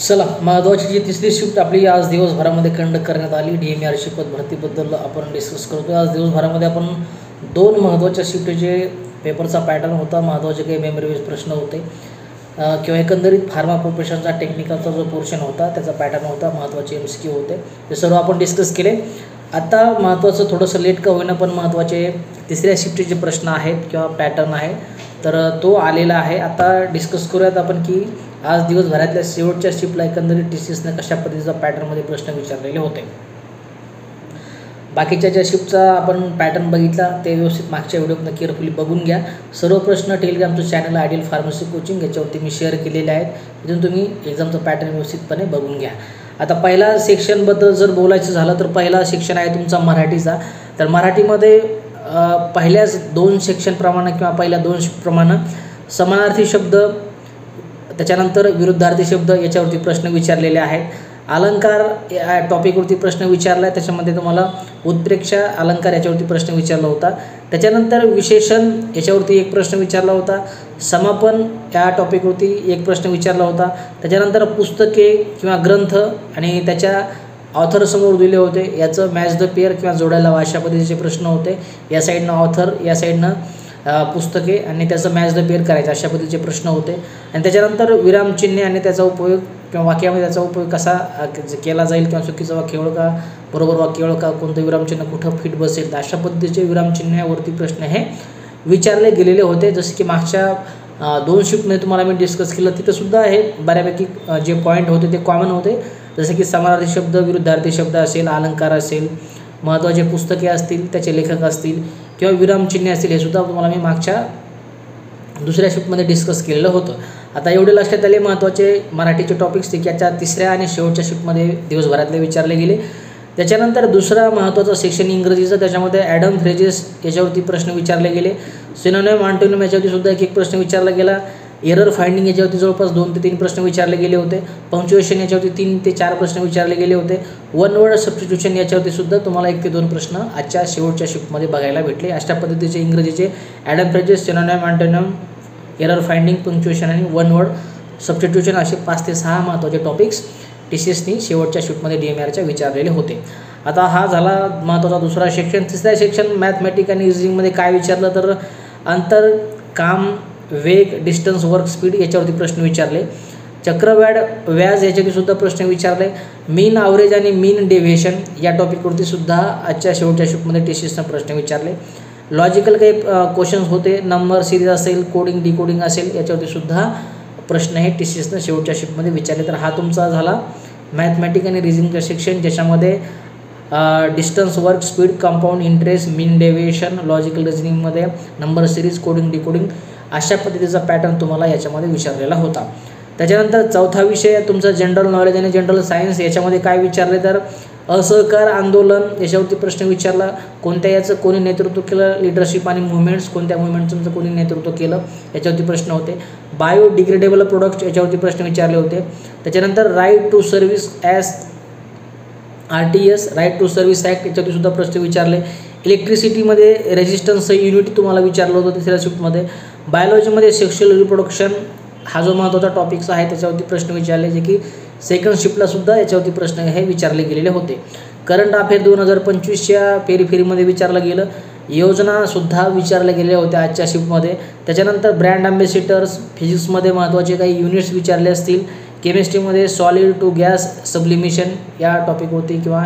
चला, महत्त्वाची जी तिसरी शिफ्ट आपली आज दिवसभरामध्ये कंडक्ट करण्यात आली. DMAR शिपत भरतीबद्दल आपण डिस्कस करतो. आज दिवसभरामध्ये आपण दोन महत्त्वाच्या शिफ्टचे पेपरचा पॅटर्न होता. महत्त्वाचे काही मेमरी बेस प्रश्न होते किंवा एकंदरीत फार्मा प्रोफेशनचा टेक्निकलचा जो पोर्शन होता त्याचा पॅटर्न होता. महत्त्वाचे MCQ होते, ते सर्व आपण डिस्कस केले. आता महत्त्वाचं थोडंसं लेट का होईना पण महत्त्वाचे तिसऱ्या शिफ्टचे जे प्रश्न आहेत किंवा पॅटर्न आहे तर तो आलेला आहे. आता डिस्कस करूयात आपण की आज दिवसभरातल्या शेवटच्या शिफ्टला एकंदरीत TCSने कशा पद्धतीचा पॅटर्नमध्ये प्रश्न विचारलेले होते. बाकीच्या ज्या शिफ्टचा आपण पॅटर्न बघितला ते व्यवस्थित मागच्या व्हिडिओतनं केअरफुली बघून घ्या. सर्व प्रश्न टेलिग्रामचं चॅनल आयडियल फार्मसी कोचिंग याच्यावरती मी शेअर केलेले आहेत. तिथून तुम्ही एक्झामचं पॅटर्न व्यवस्थितपणे बघून घ्या. आता पहिला सेक्शनबद्दल जर बोलायचं झालं तर पहिला सेक्शन आहे तुमचा मराठीचा. तर मराठीमध्ये पहिल्याच दोन सेक्शनप्रमाणे किंवा पहिल्या दोन शिफ्टप्रमाणे समानार्थी शब्द त्याच्यानंतर विरुद्धार्थी शब्द याच्यावरती प्रश्न विचारलेले आहेत. अलंकार या टॉपिकवरती प्रश्न विचारला आहे, त्याच्यामध्ये तुम्हाला उत्प्रेक्षा अलंकार याच्यावरती प्रश्न विचारला होता. त्याच्यानंतर विशेषण याच्यावरती एक प्रश्न विचारला होता. समापन या टॉपिकवरती एक प्रश्न विचारला होता. त्याच्यानंतर पुस्तके किंवा ग्रंथ आणि त्याच्या ऑथर समोर दिले होते, याचं मॅच द पेअर किंवा जोडायला हवा अशा पद्धतीचे प्रश्न होते. या साईडनं ऑथर, या साईडनं पुस्तके आणि त्याचं मॅच द पेअर करायचं अशा पद्धतीचे प्रश्न होते. आणि त्याच्यानंतर विरामचिन्हे आणि त्याचा उपयोग किंवा वाक्यामध्ये त्याचा उपयोग कसा केला जाईल किंवा चुकीचं वाक्य ओळखा, बरोबर वाक्य ओळखा, कोणतं विरामचिन्ह कुठं फिट बसेल, तर अशा पद्धतीचे विरामचिन्हावरती प्रश्न हे विचारले गेलेले होते. जसं की मागच्या दोन शिफ्टमध्ये तुम्हाला मी डिस्कस केलं तिथंसुद्धा हे बऱ्यापैकी जे पॉईंट होते ते कॉमन होते. जसं की समानार्थी शब्द, विरुद्धार्थी शब्द असेल, अलंकार असेल, महत्त्वाचे पुस्तके असतील, त्याचे लेखक असतील किंवा विरामचिन्हे असतील, हे सुद्धा तुम्हाला मी मागच्या दुसऱ्या शिफ्टमध्ये डिस्कस केलेलं होतं. आता एवढे लक्षात आले महत्त्वाचे मराठीचे टॉपिक्स ते याच्या तिसऱ्या आणि शेवटच्या शिफ्टमध्ये दिवसभरातले विचारले गेले. त्याच्यानंतर दुसरा महत्त्वाचा सेक्शन इंग्रजीचा, त्याच्यामध्ये ॲडम फ्रेजेस याच्यावरती प्रश्न विचारले गेले. सिनोनिम, अँटोनिम याच्यावरती सुद्धा एक प्रश्न विचारला गेला. एरर फाइंडिंग याच्यावरती जवळपास 2 ते 3 प्रश्न विचारले गेले होते. पंक्च्युएशन याच्यावरती 3 ते 4 प्रश्न विचारले गेले होते. वन वर्ड सबस्टिट्यूशन याच्यावरती सुद्धा तुम्हाला 1 ते 2 प्रश्न आजच्या शेवटच्या शिफ्टमध्ये बघायला भेटले. अशा पद्धतीचे इंग्रजीचे Adam phrases, synonym, antonym, error finding, punctuation आणि वन वर्ड सबस्टिट्यूशन असे 5 ते 6 महत्त्वाचे टॉपिक्स TCSनी शेवटच्या शिफ्टमध्ये DMARच्या विचारलेले होते. आता हा झाला महत्त्वाचा दुसरा सेक्शन. तिसरा सेक्शन मॅथमॅटिक आणि रिझनिंगमध्ये काय विचारलं तर अंतर, काम, वेग, डिस्टन्स, वर्क, स्पीड याच्यावरती प्रश्न विचारले. चक्रवाढ, व्याज याच्यावरती सुद्धा प्रश्न विचारले. मीन, ॲव्हरेज आणि मीन डेव्हिएशन या टॉपिकवरती सुद्धा आजच्या शेवटच्या शिफ्टमध्ये TCSनं प्रश्न विचारले. लॉजिकल काही क्वेश्चन्स होते, नंबर सिरीज असेल, कोडिंग, डिकोडिंग असेल, याच्यावरती सुद्धा प्रश्न हे TCSनं शेवटच्या शिफ्टमध्ये विचारले. तर हा तुमचा झाला मॅथमॅटिक आणि रिझनिंगचा सेक्शन, ज्याच्यामध्ये distance, work, speed, compound interest, mean deviation, logical रिझनिंगमध्ये नंबर सिरीज, कोडिंग, डिकोडिंग अशा पद्धतीचा पॅटर्न तुम्हाला याच्यामध्ये विचारलेला होता. त्याच्यानंतर चौथा विषय तुमचा जनरल नॉलेज आणि जनरल सायन्स. याच्यामध्ये काय विचारले तर असहकार आंदोलन याच्यावरती प्रश्न विचारला. कोणत्या याचं कोणी नेतृत्व केलं, लिडरशिप आणि मुवमेंट्स, कोणत्या मुवमेंटचं कोणी नेतृत्व केलं याच्यावरती प्रश्न होते. बायोडिग्रेडेबल प्रोडक्ट्स याच्यावरती प्रश्न विचारले होते. त्याच्यानंतर right to service as RTS, right to service act याच्यावरती सुद्धा प्रश्न विचारले. इलेक्ट्रिसिटीमध्ये रेजिस्टन्स युनिट तुम्हाला विचारलं होतं तिसऱ्या शिफ्टमध्ये. बायोलॉजीमध्ये सेक्शुअल रिप्रोडक्शन हा जो महत्त्वाचा टॉपिक्स आहे त्याच्यावरती प्रश्न विचारले, जे की सेकंड शिफ्टला सुद्धा याच्यावरती प्रश्न हे विचारले गेलेले होते. करंट अफेअर 2025च्या पेरीफेरीमध्ये विचारलं गेलं. योजनासुद्धा विचारल्या गेलेल्या होत्या आजच्या शिफ्टमध्ये. त्याच्यानंतर ब्रँड ॲम्बॅसिडर्स, फिजिक्समध्ये महत्त्वाचे काही युनिट्स विचारले असतील. केमिस्ट्रीमध्ये सॉलिड टू गॅस सब्लिमेशन या टॉपिकवरती किंवा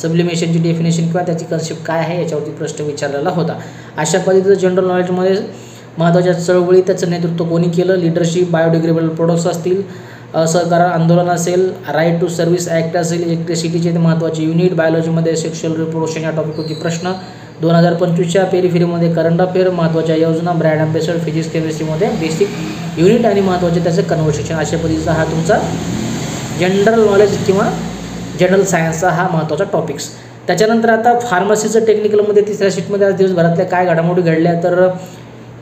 सब्लिमेशनची डेफिनेशन किंवा त्याची कन्सेप्ट काय आहे याच्यावरती प्रश्न विचारलेला होता. अशा पद्धतीचं जनरल नॉलेजमध्ये महत्त्वाच्या चळवळी, त्याचं नेतृत्व कोणी केलं, लिडरशिप, बायोडिग्रेडेबल प्रोडक्ट्स असतील, असहकार आंदोलन असेल, राईट टू सर्व्हिस ॲक्ट असेल, इलेक्ट्रिसिटीचे महत्त्वाचे युनिट, बायोलॉजीमध्ये सेक्शुअल रिप्रोडक्शन या टॉपिकवरती प्रश्न. 2025च्या पेरीफेरीमध्ये करंट अफेअर, महत्त्वाच्या योजना, ब्रँड ॲम्बॅसिडर, फिजिक्स, केमिस्ट्रीमध्ये बेसिक युनिट आणि महत्त्वाचे त्याचं कन्व्हर्सेशन. अशा पद्धतीचा हा तुमचा जनरल नॉलेज किंवा जनरल सायन्सचा हा महत्त्वाचा टॉपिक्स. त्याच्यानंतर आता फार्मसीचं टेक्निकलमध्ये तिसऱ्या शिफ्टमध्ये आज दिवसभरातल्या काय घडामोडी घडल्या तर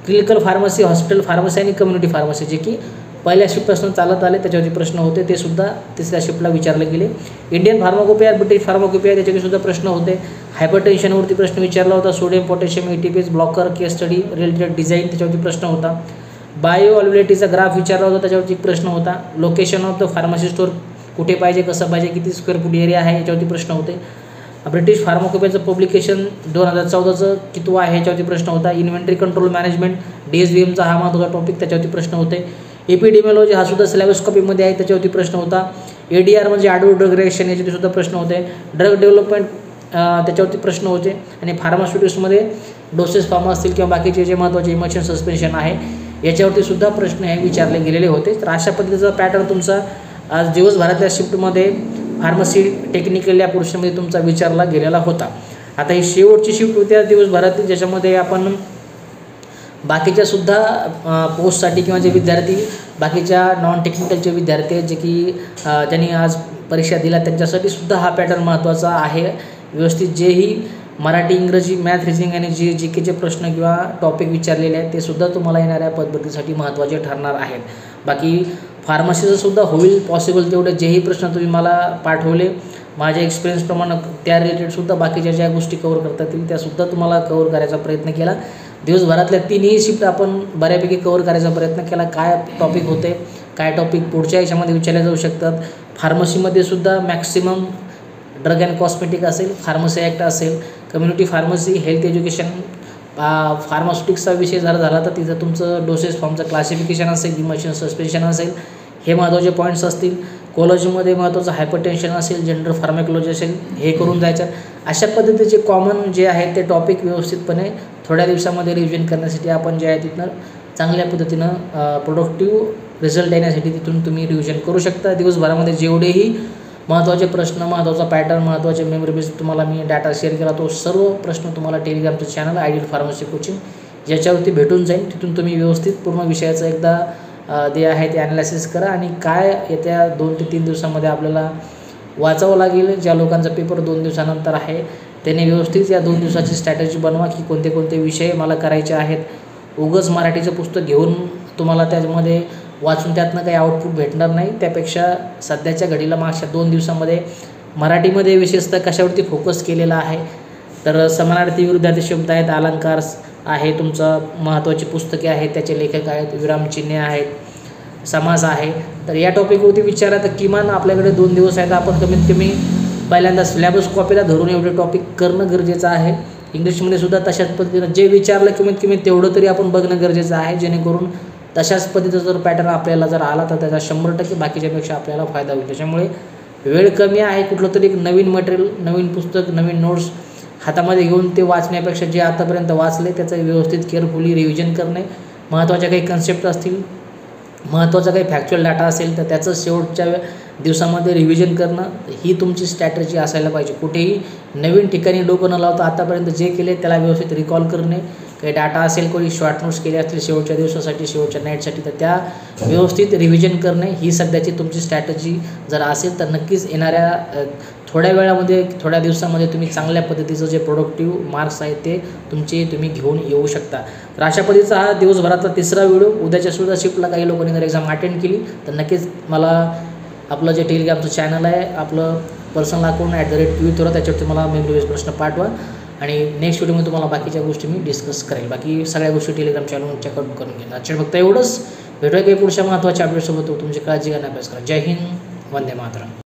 क्लिनिकल फार्मसी, हॉस्पिटल फार्मसी आणि कम्युनिटी फार्मसी, जे की पहिल्या शिफ्टपासून चालत आले त्याच्यावरती प्रश्न होते, ते सुद्धा तिसऱ्या शिफ्टला विचारले गेले. इंडियन फार्माकोपिया, ब्रिटिश फार्माकोपिया त्याच्यावरती सुद्धा प्रश्न होते. हायपरटेन्शनवरती प्रश्न विचारला होता. सोडियम पोटॅशियम ATPase ब्लॉकर केस स्टडी रिलेटेड डिझाईन त्याच्यावरती प्रश्न होता. बायो अवेलेबिलिटीचा ग्राफ विचारला होता, त्याच्यावरती एक प्रश्न होता. Location of the pharmacy store कुठे पाहिजे, कसं पाहिजे, किती स्क्वेअर फूट एरिया आहे याच्यावरती प्रश्न होते. ब्रिटिश फार्माकोपियाचं पब्लिकेशन 2014चं कितवं आहे याच्यावरती प्रश्न होता. इन्व्हेंटरी कंट्रोल मॅनेजमेंट DSVMचा हा महत्त्वाचा टॉपिक, त्याच्यावरती प्रश्न होते. एपिडेमिओलॉजी हा सुद्धा सिलेबस कॉपीमध्ये आहे, त्याच्यावरती प्रश्न होता. ADR म्हणजे ॲडव्हर्ट ड्रग रिएक्शन, याच्यावरती सुद्धा प्रश्न होते. ड्रग डेव्हलपमेंट त्याच्यावरती प्रश्न होते. आणि फार्मास्युटिक्समध्ये डोसेस फॉर्म असतील किंवा बाकीचे जे महत्त्वाचे इमोशन सस्पेन्शन आहे याच्यावरती सुद्धा प्रश्न हे विचारले गेलेले होते. तर अशा पद्धतीचा पॅटर्न तुमचा आज दिवसभरातल्या शिफ्टमध्ये फार्मसी टेक्निकल या पोर्शनमध्ये तुमचा विचारला गेलेला होता. आता ही शेवटची शिफ्ट होती आज दिवसभरातील, ज्याच्यामध्ये आपण बाकीच्या सुद्धा पोस्टसाठी किंवा जे विद्यार्थी बाकीच्या नॉन टेक्निकलचे विद्यार्थी आहेत जे की ज्यांनी आज परीक्षा दिल्या त्यांच्यासाठी सुद्धा हा पॅटर्न महत्त्वाचा आहे. व्यवस्थित जेही मराठी, इंग्रजी, मॅथ, रिजनिंग आणि GKचे प्रश्न किंवा टॉपिक विचारलेले आहेत ते सुद्धा तुम्हाला येणाऱ्या पद्धतीसाठी महत्त्वाचे ठरणार आहेत. बाकी फार्मसीचं सुद्धा होईल पॉसिबल तेवढे जेही प्रश्न तुम्ही मला पाठवले माझ्या एक्सपिरियन्सप्रमाणे त्या रिलेटेडसुद्धा बाकीच्या ज्या गोष्टी कव्हर करता येतील त्यासुद्धा तुम्हाला कव्हर करायचा प्रयत्न केला. दिवसभरातल्या 3ही शिफ्ट आपण बऱ्यापैकी कव्हर करायचा प्रयत्न केला. काय टॉपिक होते, काय टॉपिक पुढच्या याच्यामध्ये विचारले जाऊ शकतात. फार्मसीमध्ये सुद्धा मॅक्सिमम ड्रग अँड कॉस्मेटिक असेल, फार्मसी ॲक्ट असेल, कम्युनिटी फार्मसी, हेल्थ एज्युकेशन, फार्मास्युटिक्सचा विषय जर झाला तर तिथं तुमचं डोसेस फॉर्मचं क्लासिफिकेशन असेल, इमोशन सस्पेन्शन असेल, हे महत्त्वाचे पॉईंट्स असतील. कोलॉजीमध्ये महत्त्वाचं हायपरटेन्शन असेल, जेंडर फार्मॅकोलॉजी असेल, हे करून जायचं. अशा पद्धतीचे कॉमन जे आहेत ते टॉपिक व्यवस्थितपणे थोड्या दिवसामध्ये रिव्हिजन करण्यासाठी आपण जे आहे तिथनं चांगल्या पद्धतीनं प्रोडक्टिव्ह रिझल्ट येण्यासाठी तिथून तुम्ही रिव्हिजन करू शकता. दिवसभरामध्ये जेवढेही महत्त्वाचे प्रश्न, महत्त्वाचा पॅटर्न, महत्त्वाचे मेमरी बेस तुम्हाला मी डाटा शेअर केला तो सर्व प्रश्न तुम्हाला टेलिग्रामचं चॅनल आयडियल फार्मसी कोचिंग याच्यावरती भेटून जाईल. तिथून तुम्ही व्यवस्थित पूर्ण विषयाचं एकदा जे आहे ते ॲनालिसिस करा आणि काय येत्या 2 ते 3 दिवसामध्ये आपल्याला वाचावं लागेल. ज्या लोकांचा पेपर 2 दिवसानंतर आहे त्याने व्यवस्थित या 2 दिवसाची स्ट्रॅटेजी बनवा की कोणते कोणते विषय मला करायचे आहेत. उगाच मराठीचं पुस्तक घेऊन तुम्हाला त्याच्यामध्ये वाचून त्यातनं काही आउटपुट भेटणार नाही. त्यापेक्षा सध्याच्या घडीला मागच्या 2 दिवसामध्ये मराठीमध्ये विशेषतः कशावरती फोकस केलेला आहे तर समानार्थी, विरुद्धार्थी शब्द आहेत, अलंकार आहे, तुमचं महत्त्वाची पुस्तके आहेत, त्याचे लेखक आहेत, विरामचिन्हे आहेत, समास आहे. तर या टॉपिकवरती विचारा तर किमान आपल्याकडे 2 दिवस आहेत. आपण कमीत कमी पहिल्यांदा सिलेबस कॉपीला धरून एवढे टॉपिक करणं गरजेचं आहे. इंग्लिशमध्ये सुद्धा तशाच पद्धतीनं जे विचारलं कमीत कमी तेवढं तरी आपण बघणं गरजेचं आहे, जेणेकरून तशाच पद्धतीचा जर पॅटर्न आपल्याला जर आला तर त्याचा 100% बाकीच्यापेक्षा आपल्याला फायदा होईल. त्याच्यामुळे वेळ कमी आहे, कुठलं तरी एक नवीन मटेरियल, नवीन पुस्तक, नवीन नोट्स हातामध्ये घेऊन ते वाचण्यापेक्षा जे आतापर्यंत वाचले त्याचं व्यवस्थित केअरफुली रिव्हिजन करणे, महत्त्वाच्या काही कन्सेप्ट असतील, महत्त्वाचा काही फॅक्च्युअल डाटा असेल तर त्याचं शेवटच्या दिवसामध्ये रिव्हिजन करणं ही तुमची स्ट्रॅटेजी असायला पाहिजे. कुठेही नवीन ठिकाणी डोकं न लावता आतापर्यंत जे केले त्याला व्यवस्थित रिकॉल करणे, काही डाटा असेल, कोणी शॉर्ट नोट्स केले असतील शेवटच्या दिवसासाठी, शेवटच्या नाईटसाठी तर त्या व्यवस्थित रिव्हिजन करणे ही सध्याची तुमची स्ट्रॅटेजी जर असेल तर नक्कीच येणाऱ्या थोड्या वेळामध्ये, थोड्या दिवसामध्ये तुम्ही चांगल्या पद्धतीचं जे प्रोडक्टिव्ह मार्क्स आहेत ते तुम्ही घेऊन येऊ शकता. तर अशा पद्धतीचा हा दिवसभराचा 3रा व्हिडिओ. उद्याच्या सुद्धा शिफ्टला काही लोकांनी जर एक्झाम अटेंड केली तर नक्कीच मला आपलं जे टेलिग्रामचं चॅनल आहे, आपलं पर्सनल अकाउंट @PV त्याच्यावरती मला मेमरी बेस प्रश्न पाठवा आणि नेक्स्ट व्हिडिओमध्ये तुम्हाला बाकीच्या गोष्टी मी डिस्कस करेल. बाकी सगळ्या गोष्टी टेलिग्राम चॅनलवर चेकआउट करून घ्या. आजच्या फक्त एवढंच. भेटूया काही पुढच्या महत्त्वाच्या अपडेटसोबत. तुमची काळजी घ्या, अभ्यास करा. जय हिंद, वंदे मातरम.